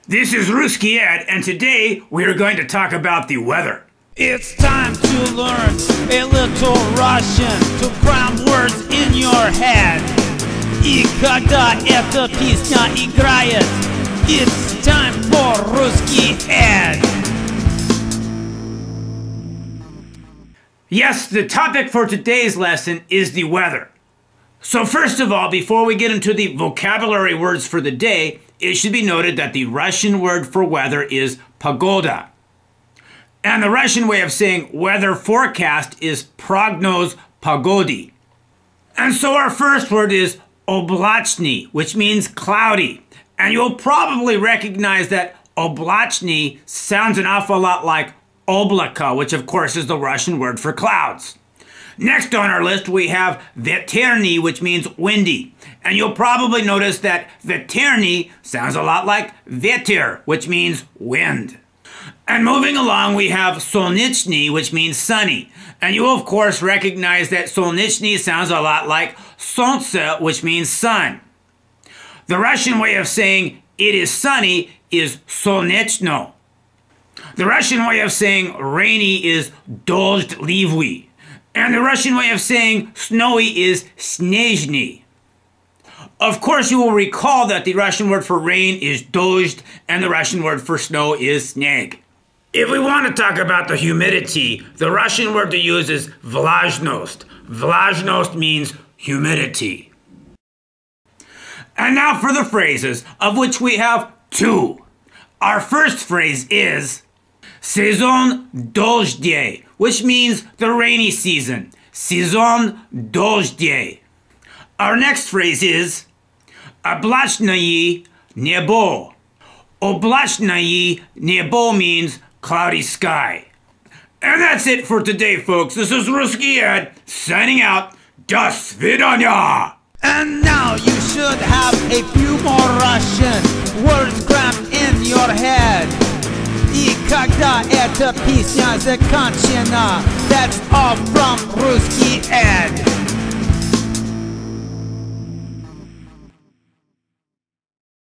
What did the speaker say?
This is Rusky Ed, and today we are going to talk about the weather. It's time to learn a little Russian, to cram words in your head. И когда эта песня играет, it's time for Rusky Ed. Yes, the topic for today's lesson is the weather. So first of all, before we get into the vocabulary words for the day, it should be noted that the Russian word for weather is pagoda. And the Russian way of saying weather forecast is prognoz pogody. And so our first word is oblachny, which means cloudy. And you'll probably recognize that oblachny sounds an awful lot like oblaka, which of course is the Russian word for clouds. Next on our list we have veterny, which means windy. And you'll probably notice that veterny sounds a lot like veter, which means wind. And moving along we have solnichny, which means sunny. And you will of course recognize that solnichny sounds a lot like solnce, which means sun. The Russian way of saying it is sunny is solnechno. The Russian way of saying rainy is dozhdlivy. And the Russian way of saying snowy is snezhny. Of course, you will recall that the Russian word for rain is dozhd, and the Russian word for snow is sneg. If we want to talk about the humidity, the Russian word to use is vlažnost. Vlažnost means humidity. And now for the phrases, of which we have two. Our first phrase is sezon dozhdye, which means the rainy season. Sezon dozhdye. Our next phrase is oblachnaye nebo. Oblachnaye nebo means cloudy sky. And that's it for today, folks. This is Rusky Ed signing out. До свидания! And now you should have a few more Russian words crammed in your head. И когда эта песня закончена, that's all from Rusky Ed.